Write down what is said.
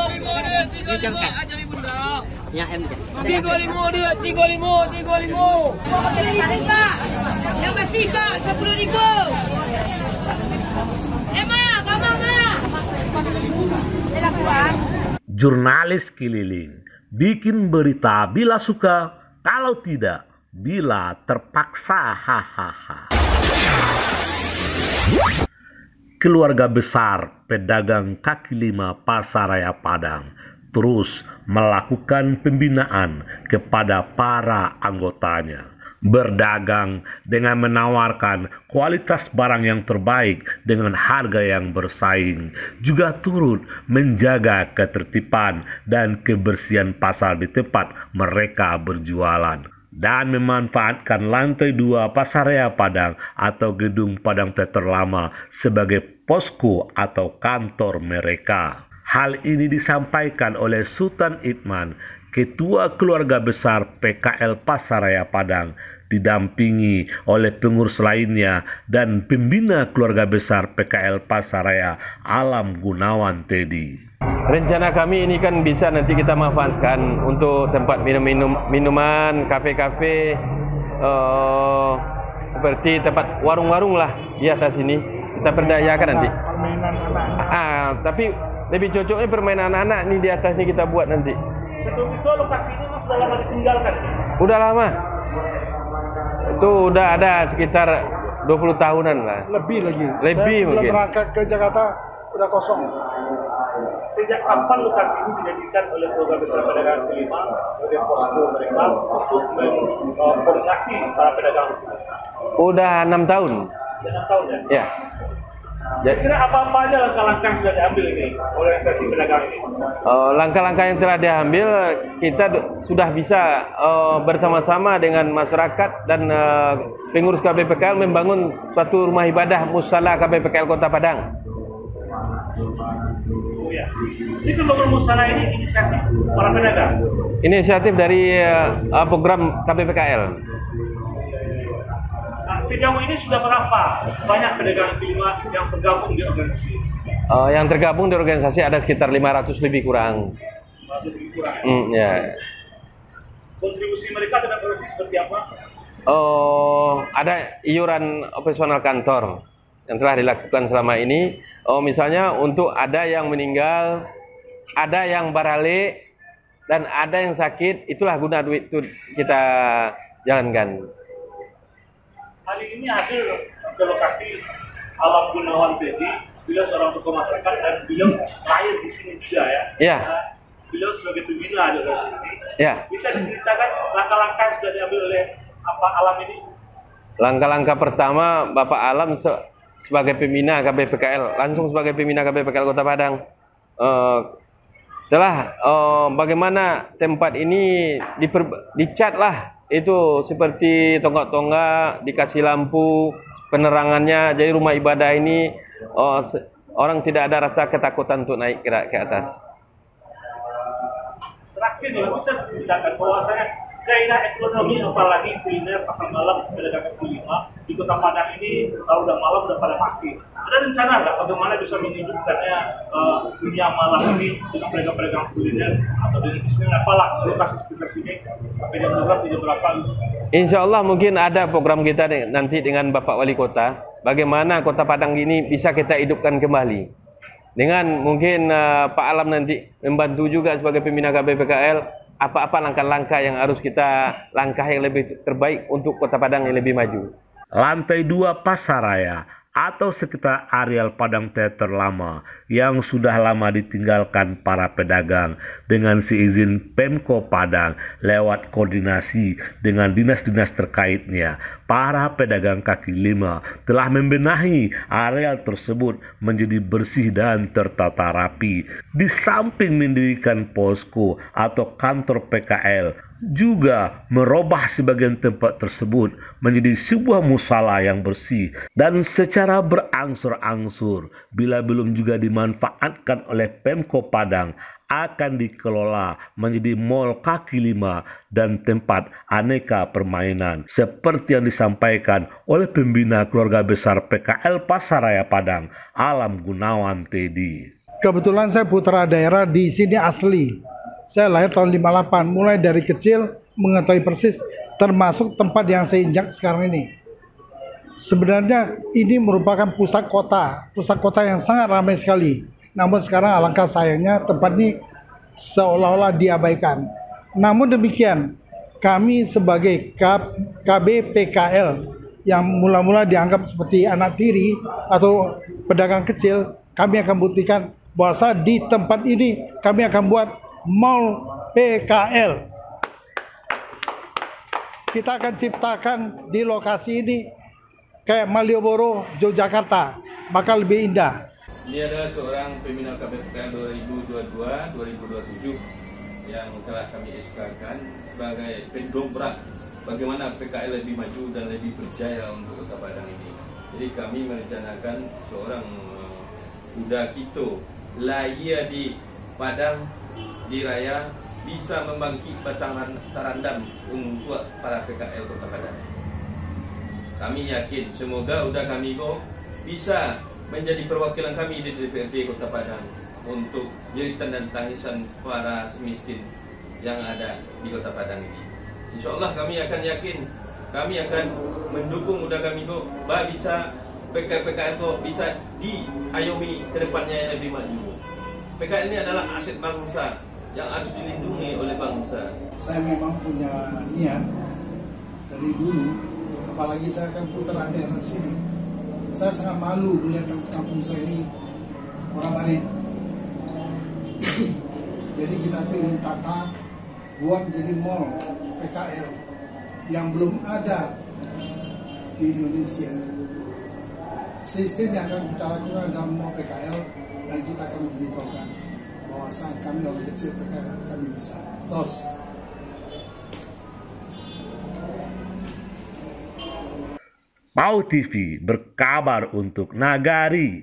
35 dia, 35 aja bunda. Ya M je. 35 dia, 35. Yang masih kak 10.000. Jurnalis keliling bikin berita bila suka, kalau tidak bila terpaksa. Hahaha. Keluarga besar pedagang kaki lima Pasaraya Padang terus melakukan pembinaan kepada para anggotanya. Berdagang dengan menawarkan kualitas barang yang terbaik dengan harga yang bersaing, juga turut menjaga ketertiban dan kebersihan pasar di tempat mereka berjualan, dan memanfaatkan lantai 2 Pasaraya Padang atau gedung Padang Teater Lama sebagai posko atau kantor mereka. Hal ini disampaikan oleh Sultan Itman, Ketua Keluarga Besar PKL Pasaraya Padang, didampingi oleh pengurus lainnya dan pembina Keluarga Besar PKL Pasaraya, Alam Gunawan Teddy. Rencana kami ini kan bisa nanti kita manfaatkan untuk tempat minuman, kafe-kafe, seperti tempat warung-warung lah di atas ini. Kita perdayakan nanti. Permainan anak-anak. Tapi lebih cocoknya permainan anak-anak nih di atas ini kita buat nanti. Sebelum itu lokasi ini sudah lama ditinggalkan? Udah lama. Itu udah ada sekitar 20 tahunan lah. Lebih lagi. Lebih Saya mungkin. berangkat ke Jakarta udah kosong. Sejak kapan lokasi ini dijadikan oleh Keluarga Besar Pedagang Kelima sebagai posko mereka untuk mengkoordinasi para pedagang di sini? Udah 6 tahun. 6 tahun ya? Ya. Kira apa-apa aja langkah-langkah yang sudah diambil ini oleh organisasi pedagang ini? Langkah-langkah yang telah diambil, kita sudah bisa bersama-sama dengan masyarakat dan pengurus KPPKL membangun suatu rumah ibadah musala KPPKL Kota Padang. Oh ya. Ini pembangunan musala ini inisiatif para pedagang? Inisiatif dari program KPPKL. Nah, sejauh ini sudah berapa banyak pedagang kelima yang tergabung di organisasi? Yang tergabung di organisasi ada sekitar 500 lebih kurang. 500 lebih kurang. Ya. Kontribusi mereka dengan organisasi seperti apa? Ada iuran operasional kantor yang telah dilakukan selama ini. Misalnya untuk ada yang meninggal, ada yang barale, dan ada yang sakit, itulah guna duit itu kita jalankan. Hari ini hadir ke lokasi Alam Gunawan Teddy, beliau seorang tokoh masyarakat dan beliau lahir di sini juga ya. Iya. Beliau sebagai pembina di lokasi ini. Ya. Bisa diceritakan langkah-langkah yang sudah diambil oleh Alam ini? Langkah-langkah pertama Bapak Alam sebagai pembina KPPKL, langsung sebagai pembina KPPKL Kota Padang. Setelah bagaimana tempat ini dicat lah, itu seperti tonggak-tonggak, dikasih lampu, penerangannya, jadi rumah ibadah ini orang tidak ada rasa ketakutan untuk naik ke atas. Terakhir nih, bisa diceritakan bahwasanya gairah ekonomi apalagi kuliner pasar malam pedagang kaki lima di Kota Padang ini kalau udah malam udah pada mati. Ada rencana nggak bagaimana bisa menghidupkannya dunia malam ini dengan pedagang-pedagang kuliner atau dengan bisnis apalah lokasi sekitar sini sampai jam 12 jam berapa? Insya Allah mungkin ada program kita nanti dengan Bapak Wali Kota, bagaimana Kota Padang ini bisa kita hidupkan kembali. Dengan mungkin Pak Alam nanti membantu juga sebagai pembina KPPKL, apa-apa langkah-langkah yang harus kita langkah yang lebih terbaik untuk Kota Padang yang lebih maju. Lantai 2 Pasaraya atau sekitar areal Padang Teater Lama yang sudah lama ditinggalkan para pedagang dengan seizin Pemko Padang lewat koordinasi dengan dinas-dinas terkaitnya. Para pedagang kaki lima telah membenahi areal tersebut menjadi bersih dan tertata rapi. Di samping mendirikan posko atau kantor PKL, juga merubah sebagian tempat tersebut menjadi sebuah musala yang bersih dan secara berangsur-angsur, bila belum juga dimanfaatkan oleh Pemko Padang, akan dikelola menjadi mall kaki lima dan tempat aneka permainan seperti yang disampaikan oleh pembina Keluarga Besar PKL Pasaraya Padang, Alam Gunawan Teddy. Kebetulan saya putra daerah di sini asli. Saya lahir tahun 58, mulai dari kecil mengetahui persis termasuk tempat yang saya injak sekarang ini. Sebenarnya ini merupakan pusat kota yang sangat ramai sekali. Namun sekarang alangkah sayangnya tempat ini seolah-olah diabaikan. Namun demikian, kami sebagai KB PKL yang mula-mula dianggap seperti anak tiri atau pedagang kecil, kami akan buktikan bahwa di tempat ini kami akan buat mall PKL. Kita akan ciptakan di lokasi ini kayak Malioboro, Yogyakarta, maka lebih indah. Dia adalah seorang pembina KPPKL 2022-2027 yang telah kami SK-kan sebagai pendobrak bagaimana PKL lebih maju dan lebih berjaya untuk Kota Padang ini. Jadi kami merencanakan seorang Kuda Kito lahir di Padang di Raya bisa membangkit batang tarandam untuk para PKL Kota Padang. Kami yakin semoga udah kami bisa menjadi perwakilan kami di DPRD Kota Padang untuk jeritan dan tangisan para semiskin yang ada di Kota Padang ini. Insya Allah kami akan yakin, kami akan mendukung udah kami bisa PKL bisa diayomi ke depannya yang lebih maju. PKL ini adalah aset bangsa yang harus dilindungi oleh bangsa. Saya memang punya niat dari dulu, apalagi saya kan putra daerah sini. Saya sangat malu melihat kampung saya ini orang Bali. Jadi kita tuh ingin tata buat jadi mall PKL yang belum ada di Indonesia. Sistem yang akan kita lakukan dalam mall PKL dan kita akan memberitahukan bahwa kami orang kecil PKL kami bisa. Tos. Mau TV berkabar untuk Nagari.